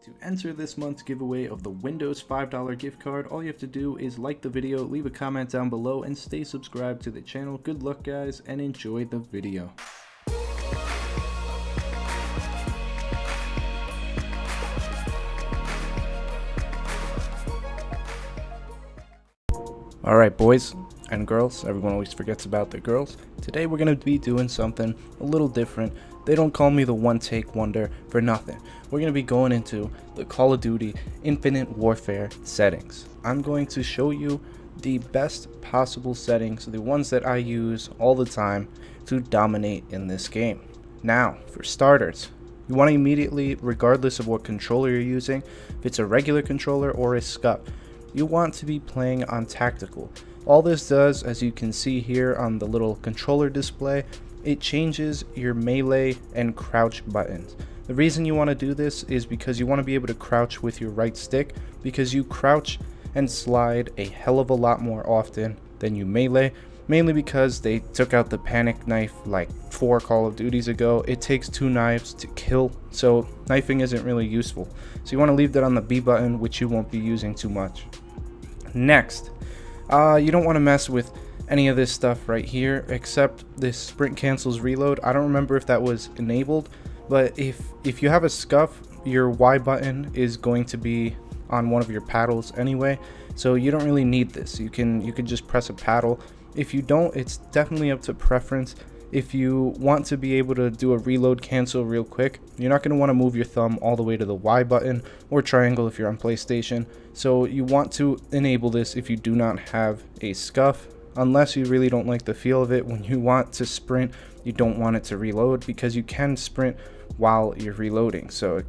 To enter this month's giveaway of the Windows $5 gift card, all you have to do is like the video, leave a comment down below, and stay subscribed to the channel. Good luck guys, and enjoy the video. Alright boys and girls, everyone always forgets about the girls. Today we're going to be doing something a little different. They don't call me the one-take wonder for nothing. We're going to be going into the Call of Duty Infinite Warfare settings. I'm going to show you the best possible settings, the ones that I use all the time to dominate in this game. Now, for starters, you want to immediately, regardless of what controller you're using, if it's a regular controller or a SCUF, you want to be playing on tactical. All this does, as you can see here on the little controller display, it changes your melee and crouch buttons. The reason you want to do this is because you want to be able to crouch with your right stick, because you crouch and slide a hell of a lot more often than you melee, mainly because they took out the panic knife like 4 Call of Duties ago. It takes 2 knives to kill, so knifing isn't really useful. So you want to leave that on the B button, which you won't be using too much. Next, you don't want to mess with any of this stuff right here, except this sprint cancels reload. I don't remember if that was enabled, but if you have a SCUF, your Y button is going to be on one of your paddles anyway, so you don't really need this. You can just press a paddle. If you don't, it's definitely up to preference. If you want to be able to do a reload cancel real quick, you're not going to want to move your thumb all the way to the Y button or triangle if you're on PlayStation. So you want to enable this if you do not have a SCUF, unless you really don't like the feel of it. When you want to sprint, you don't want it to reload, because you can sprint while you're reloading. So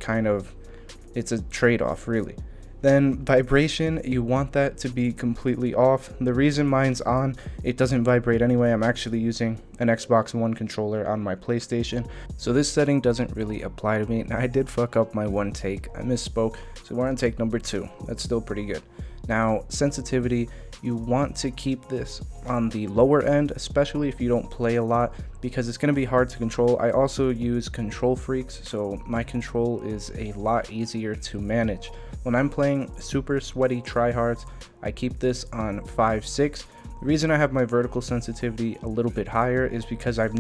it's a trade-off really. Then vibration, you want that to be completely off. The reason mine's on, it doesn't vibrate anyway. I'm actually using an Xbox One controller on my PlayStation, so this setting doesn't really apply to me. Now, I did fuck up my one take, I misspoke, so we're on take number 2. That's still pretty good. Now, sensitivity, you want to keep this on the lower end, especially if you don't play a lot, because it's going to be hard to control. I also use Control Freaks, so my control is a lot easier to manage. When I'm playing super sweaty tryhards, I keep this on 5.6. The reason I have my vertical sensitivity a little bit higher is because I've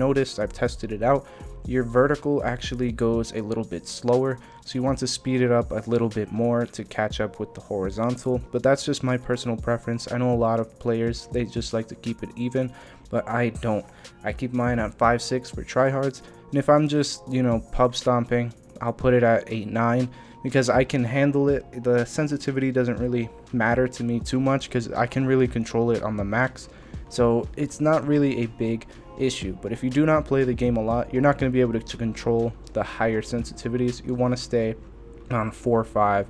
tested it out, your vertical actually goes a little bit slower, so you want to speed it up a little bit more to catch up with the horizontal. But that's just my personal preference. I know a lot of players, they just like to keep it even, but I don't. I keep mine at 5.6 for tryhards, and if I'm just, pub stomping, I'll put it at 8.9 because I can handle it. The sensitivity doesn't really matter to me too much because I can really control it on the max, so it's not really a big issue. But if you do not play the game a lot, you're not going to be able to control the higher sensitivities. You want to stay on 4.5,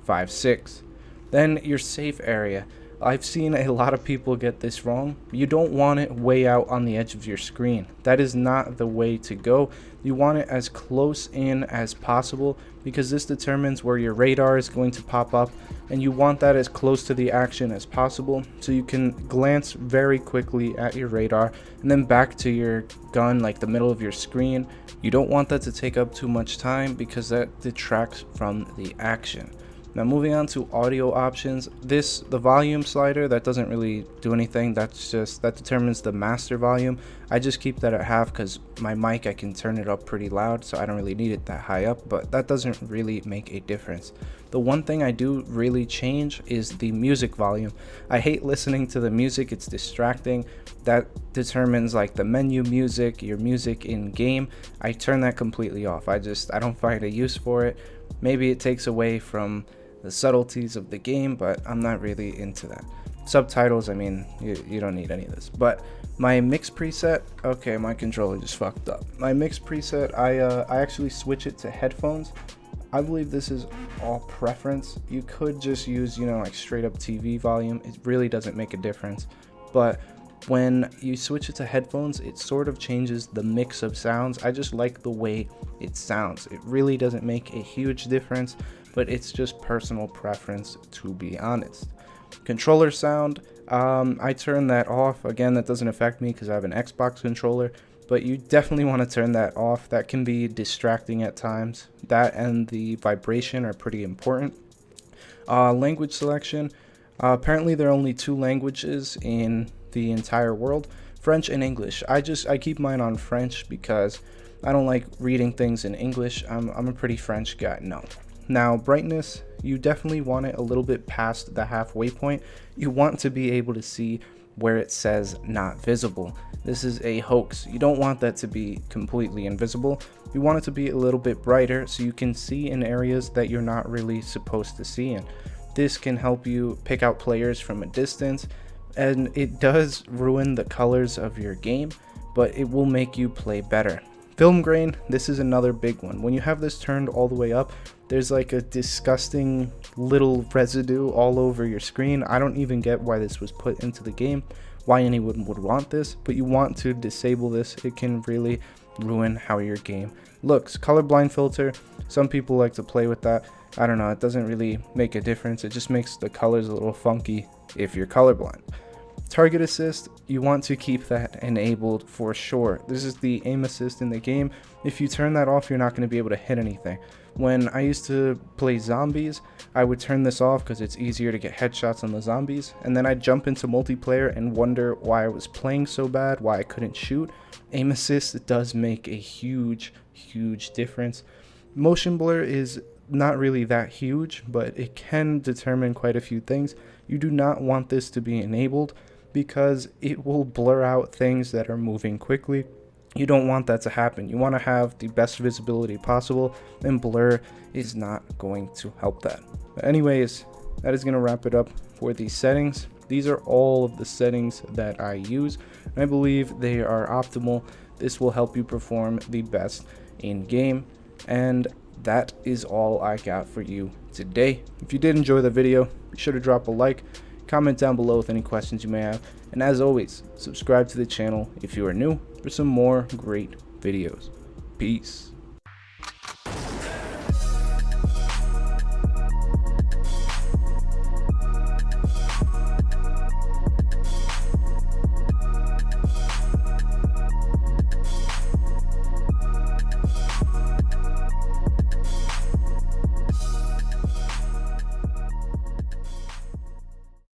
5.6. Then your safe area. I've seen a lot of people get this wrong. You don't want it way out on the edge of your screen. That is not the way to go. You want it as close in as possible, because this determines where your radar is going to pop up, and you want that as close to the action as possible so you can glance very quickly at your radar and then back to your gun, like the middle of your screen. You don't want that to take up too much time because that detracts from the action. Now, moving on to audio options, the volume slider, that doesn't really do anything. That determines the master volume. I just keep that at half because my mic, I can turn it up pretty loud, so I don't really need it that high up, but that doesn't really make a difference. The one thing I do really change is the music volume. I hate listening to the music, it's distracting. That determines like the menu music, your music in game. I turn that completely off. I don't find a use for it. Maybe it takes away from the subtleties of the game, but I'm not really into that. Subtitles, I mean, you don't need any of this. But my mix preset, okay, my controller just fucked up. My mix preset, I actually switch it to headphones. I believe this is all preference. You could just use, like straight up TV volume. It really doesn't make a difference. But when you switch it to headphones, it sort of changes the mix of sounds. I just like the way it sounds. It really doesn't make a huge difference, but it's just personal preference, to be honest. Controller sound, I turn that off. Again, that doesn't affect me because I have an Xbox controller, but you definitely want to turn that off. That can be distracting at times. That and the vibration are pretty important. Language selection. Apparently there are only 2 languages in the entire world, French and English. I keep mine on French because I don't like reading things in English. I'm a pretty French guy. No. Now, brightness, you definitely want it a little bit past the halfway point. You want to be able to see where it says not visible. This is a hoax. You don't want that to be completely invisible. You want it to be a little bit brighter so you can see in areas that you're not really supposed to see in. This can help you pick out players from a distance, and it does ruin the colors of your game, but it will make you play better. Film grain, this is another big one. When you have this turned all the way up, there's like a disgusting little residue all over your screen. I don't even get why this was put into the game, why anyone would want this, but you want to disable this. It can really ruin how your game looks. Colorblind filter, some people like to play with that. I don't know, it doesn't really make a difference. It just makes the colors a little funky if you're colorblind. Target assist, you want to keep that enabled for sure. This is the aim assist in the game. If you turn that off, you're not going to be able to hit anything. When I used to play zombies, I would turn this off because it's easier to get headshots on the zombies, and then I'd jump into multiplayer and wonder why I was playing so bad, why I couldn't shoot. Aim assist does make a huge difference. Motion blur is not really that huge, but it can determine quite a few things. You do not want this to be enabled because it will blur out things that are moving quickly. You don't want that to happen. You want to have the best visibility possible, and blur is not going to help that. But anyways, that is going to wrap it up for these settings. These are all of the settings that I use, and I believe they are optimal. This will help you perform the best in game, and that is all I got for you today. If you did enjoy the video, be sure to drop a like, comment down below with any questions you may have, and as always, subscribe to the channel if you are new for some more great videos. Peace.